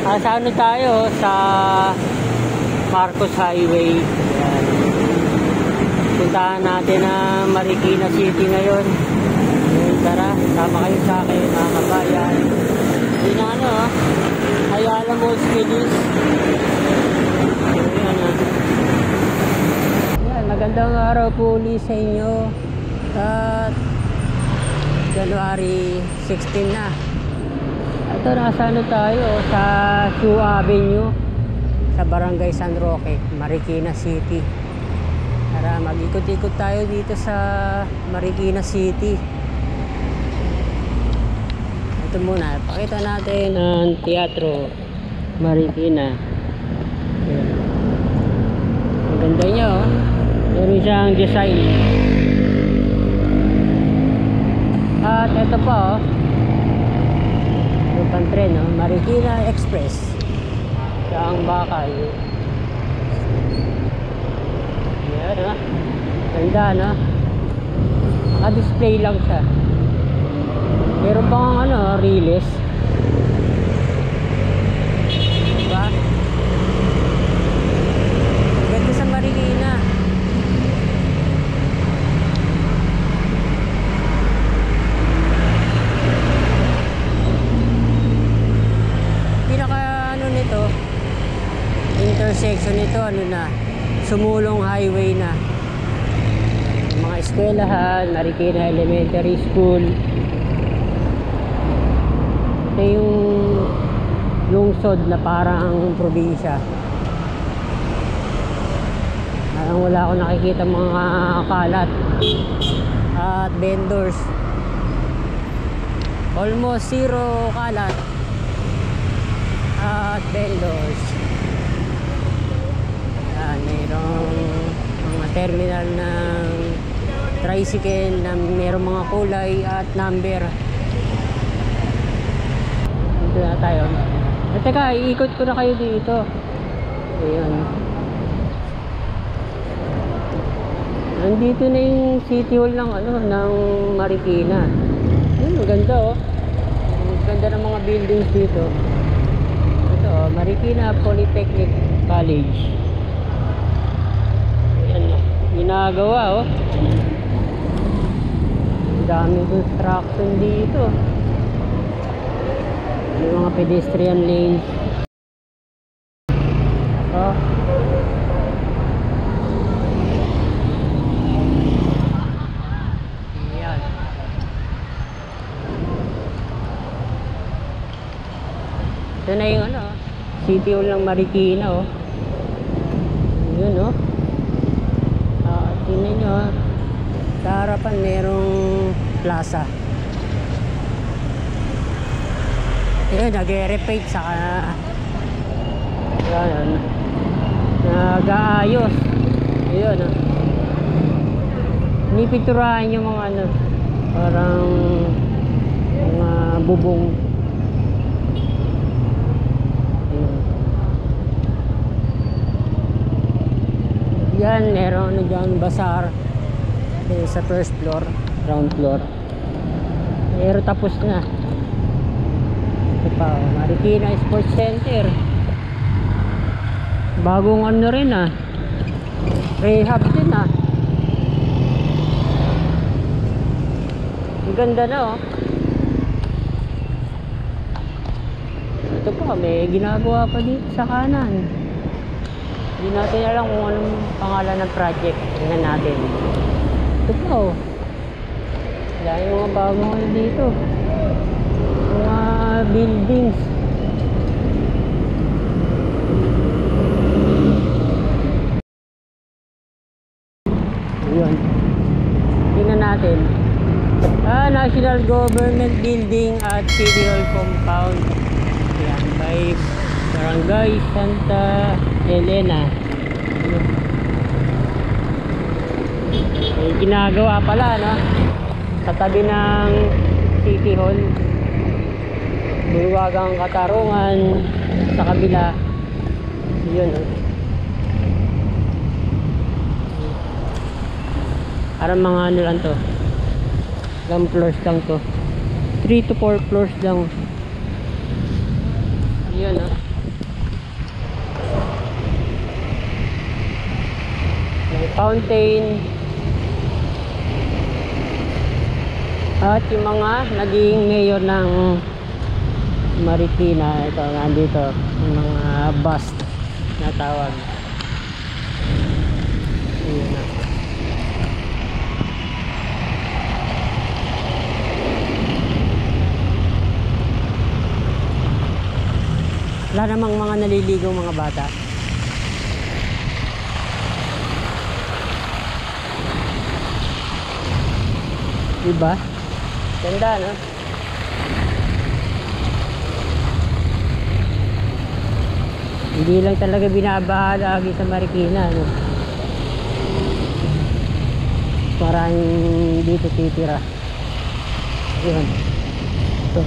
Sa ano tayo? Sa Marcos Highway. Ayan. Puntahan natin ang Marikina City ngayon. Ayan, tara, sama kayo sa akin mga kabayan. Hindi na ano, Ayala Malls Village. Ayan, magandang araw po ulit sa inyo. At January 16 na. Ito, nasa ano tayo, sa Shu Avenue, sa Barangay San Roque, Marikina City. Tara, mag-ikot-ikot tayo dito sa Marikina City. Ito muna, pakita natin ang Teatro Marikina. Ayan. Ang ganda niya, oh. Meron siyang design. At ito pa, oh, yung pantren, no? Marikina Express Siang Bakal. Yan, no? Ganda, no? Naka-display lang siya. Meron pang ano, riles. Diba? Ganda sa Marikina. Intersection nito, ano na, sumulong highway na. Mga eskwelahan, Marikina Elementary School. Ito yung lungsod na parang probinsya. Parang wala akong nakikita mga kalat at vendors. Almost zero kalat at vendors. Mayroong mga terminal ng tricycle na mayroong mga kulay at number. Dito na tayo. At teka, iikot ko na kayo dito. Ayan. Nandito na yung City Hall ng, ano, ng Marikina. Ayan, maganda, oh. Ang ganda ng mga buildings dito. Ito, oh, Marikina Polytechnic College. Ginagawa, oh. Daming construction dito. May mga pedestrian lanes. Oh. Ayan. Ito na yung ano, City Hall ng Marikina, oh. Yun, oh. Tingnan nyo, sa harapan merong plaza. Ayun, nag-repaint saka nag-aayos. Ayun, pinipinturahan yung mga ano, parang mga bubong. Yan, meron na dyan bazaar sa first floor, ground floor. Pero tapos na. Ito pa, Marikina Sports Center. Bagong ano rin, rehab din, Ang ganda na, oh. Ito pa, may ginagawa pa dito sa kanan. Hindi natin alam kung anong pangalan ng project. Tingnan natin. Ito po, oh. Wala yung mga bagong ano dito. Mga buildings. Ayan. Tingnan natin. National Government Building at City Hall Compound. Ayan, by Barangay Santa Elena. May ginagawa pala, no? Sa tabi ng City Hall. Bulwagang Katarungan sa kabila. Yun, no? Parang mga ano lang to. Ilang floors lang to. 3 to 4 floors lang. Yun, no? fountain, at yung mga naging mayor ng Marikina. Ito, nandito yung mga bust na tawag. Ayan na. Wala namang mga naliligaw mga bata. Diba? Ganda, no? Hindi lang talaga binabaha lagi sa Marikina, no? Maraming dito titira. Yun. Ito.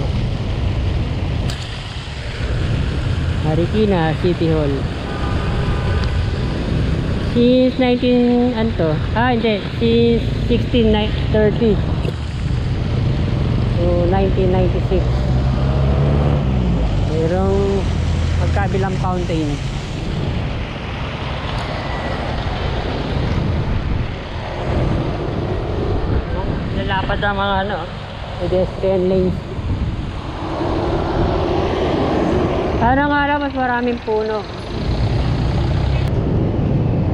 Marikina City Hall. Since 19 ano to? Hindi, since 1630 to 1996. Mayroong magkabilang fountain. Lalapad ang mga ano, pedestrian lanes. Sana nga lang mas maraming puno.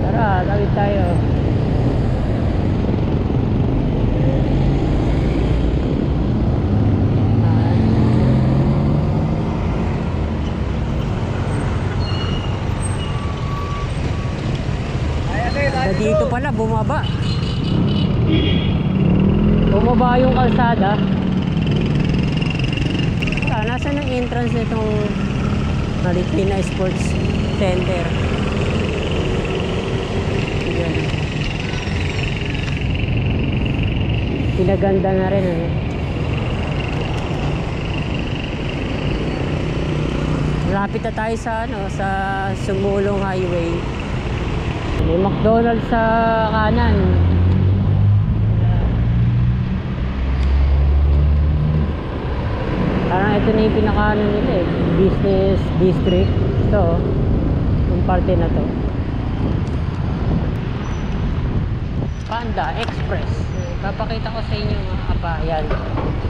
Tara, tawid tayo. Dito pala bumaba. Bumaba yung kalsada. Nasaan ang entrance nitong Marikina Sports Center? Yan. Pinaganda na rin, ano? Malapit na tayo sa ano, sa Sumulong Highway. May McDonald's sa kanan. Parang ito na yung pinakaano nila eh, business district. Ito, yung parte na to. Panda Express. Papakita ko sa inyo mga kapa. Yan.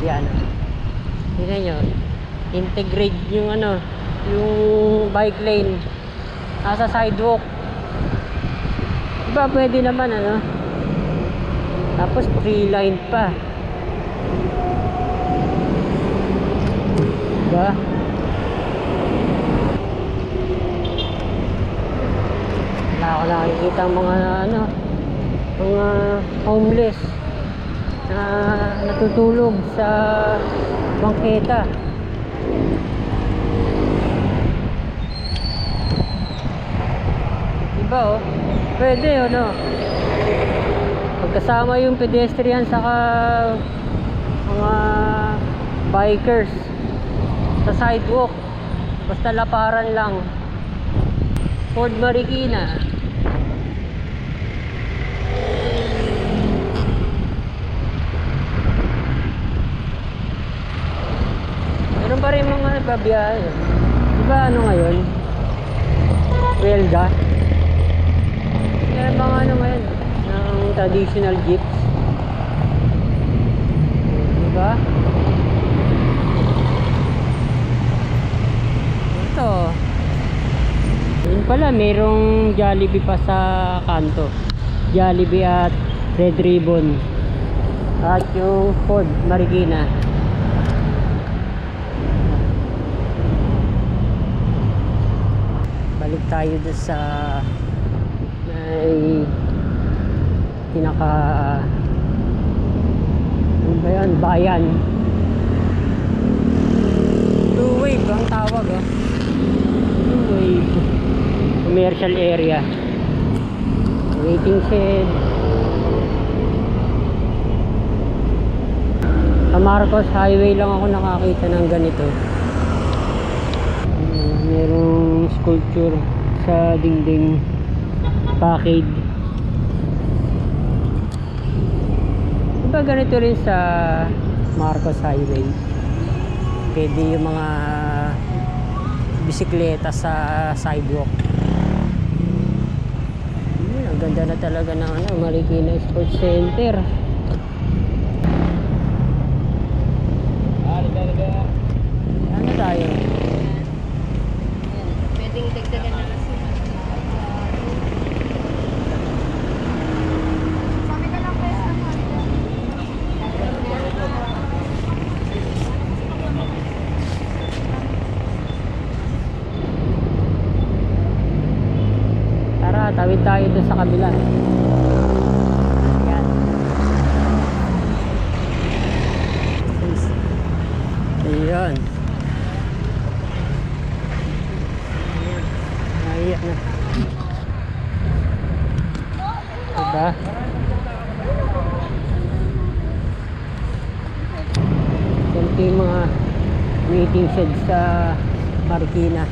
Yan. Tignan nyo. Integrate yung ano, yung bike lane. Nasa sidewalk. Diba pwede naman ano. Tapos 3 line pa. Diba? Wala ko nakikita ang mga ano, mga homeless na natutulog sa bangketa. Diba oh? Pwede ano? Pagkasama yung pedestrian saka mga bikers sa sidewalk, basta laparan lang. Ford Marikina. Meron pa rin mga babiyahe. Diba ano ngayon? Welga. Meron mga ano ngayon ng traditional jeeps. Diba? Ito. Yun pala, mayroong Jollibee pa sa kanto. Jollibee at Red Ribbon. At yung Ford Marikina. Balik tayo doon sa may pinaka ano ba yan? Bayan. Blue Wave ang tawag oh. Blue Wave commercial area, waiting shed. Sa Marcos Highway lang ako nakakita ng ganito. Merong sculpture sa dingding, package. Diba ganito rin sa Marcos Highway? Pwede yung mga bisikleta sa sidewalk. Ang ganda ganda na talaga ng ano, Marikina Sports Center. Ano tayo? Pwedeng dagdagan na kasi. Sabi ka lang kayo ano. Tara, tawid tayo doon sa kabila. Yan. Ayan. Ayan na. Diba? Ito yung mga waiting shed sa Marikina.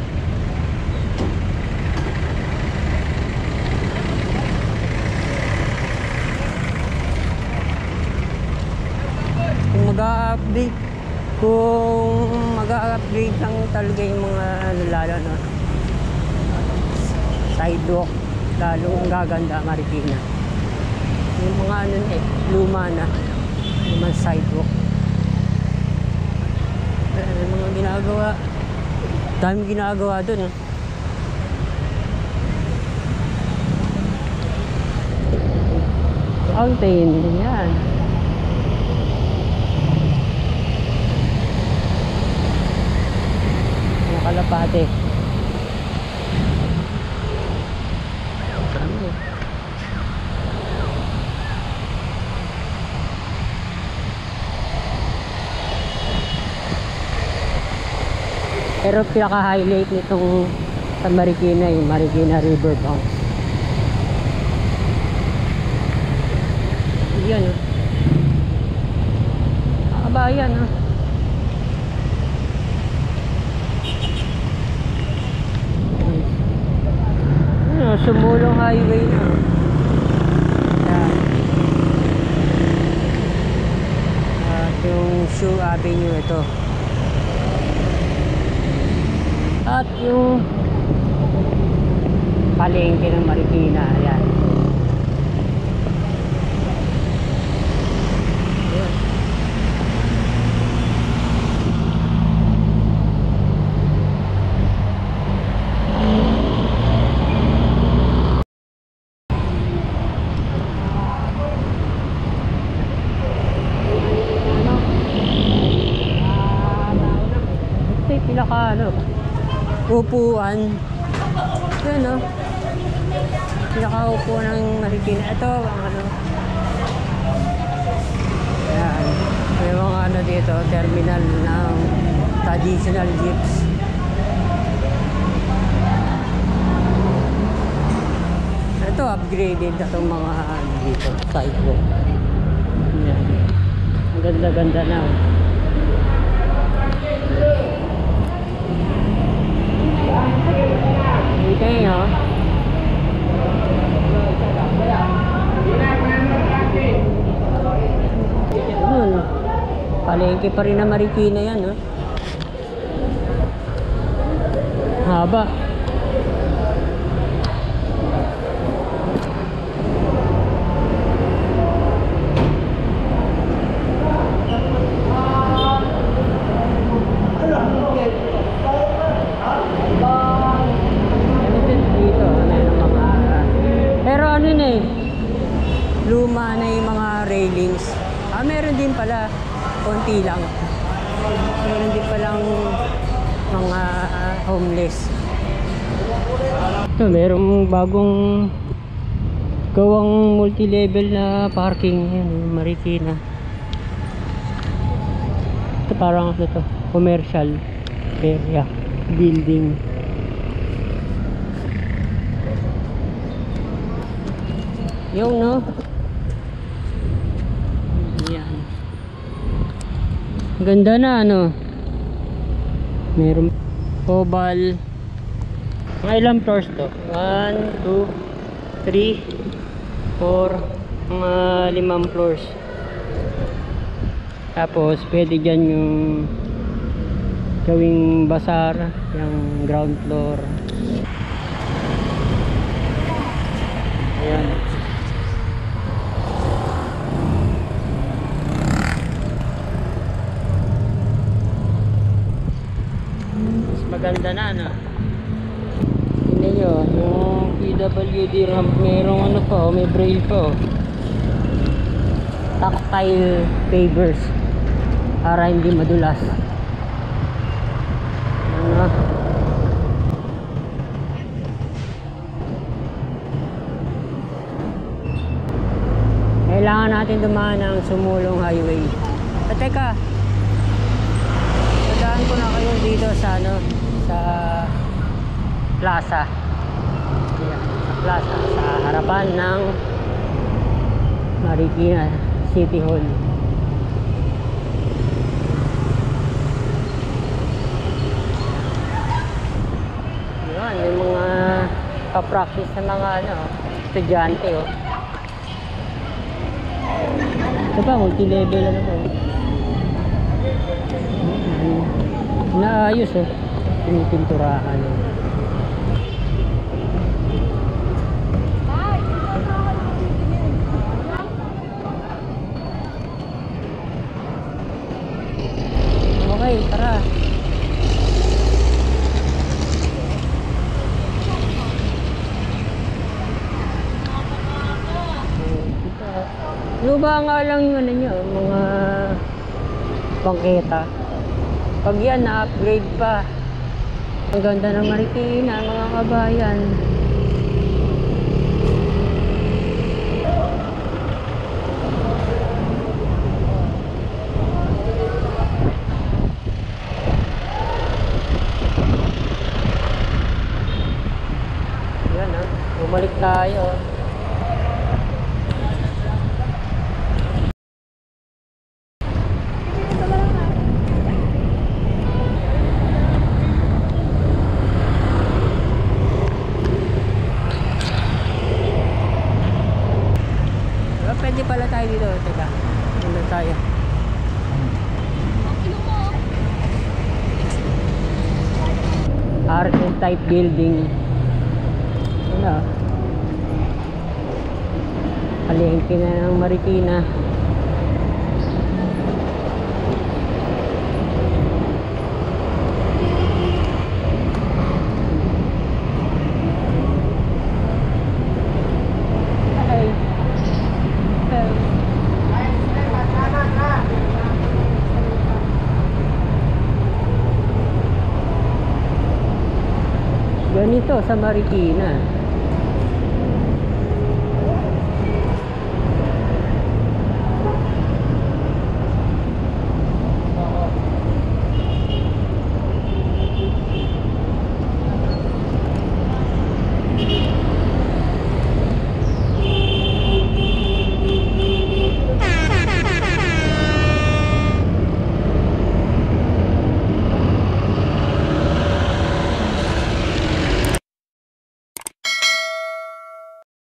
Kung mag-upgrade lang talaga yung mga lalo no, sidewalk, lalo ang gaganda Marikina. Yung mga ano luma na lumang sidewalk, mga ginagawa, daming ginagawa dun fountain din yan. Kalapate. Pero pinaka-highlight nitong sa Marikina yung Marikina River Banks. Yan kabayan Sumulong highway na. Yan. At yung Shoe Avenue ito. At yung palengke ng Marikina. Ayan. Upuan. Yan pinakaupo ng Marikina. Ito ang yan. May mga dito, terminal ng traditional jeeps. Ito upgraded na itong mga dito, sidewalk. Yan. Ang ganda-ganda na. Okay, palengke pa rin na Marikina yan, haba. Luma na yung mga railings. Meron din pala konti lang. Meron din palang mga homeless. Ito, merong bagong gawang multi-level na parking yan, Marikina. Ito parang ano to, commercial area, building. Yung yan. Ganda na meron oval. Mga ilang floors to? 1, 2, 3, 4, mga 5 floors. Tapos pwede dyan yung gawing bazaar, yung ground floor. Ayan. Ganda na, no? Tingnan nyo, yung PWD ramp, merong ano pa, oh, may braille pa, oh. Tactile pavers para hindi madulas. Ano? Kailangan natin dumaan ng Sumulong Highway. Teka, dadaan ko na kayo dito sa ano, sa plaza. Yan, sa plaza, sa harapan ng Marikina City Hall. Yan, may mga pa-practice na mga ano, estudyante, oh. Ito pa, multi-level ano po. Naayos, oh. Pinipinturahan, oh. Okay, tara. Luba nga lang yung ano nyo, mga bangketa. Pag yan, na-upgrade pa. Ang ganda ng Marikina, mga kabayan. Yan, ha. Bumalik tayo. Pwede pala tayo dito. Teka, dito tayo. Archetype building. Ano? Palengke na ng Marikina. Ganito sa Marikina.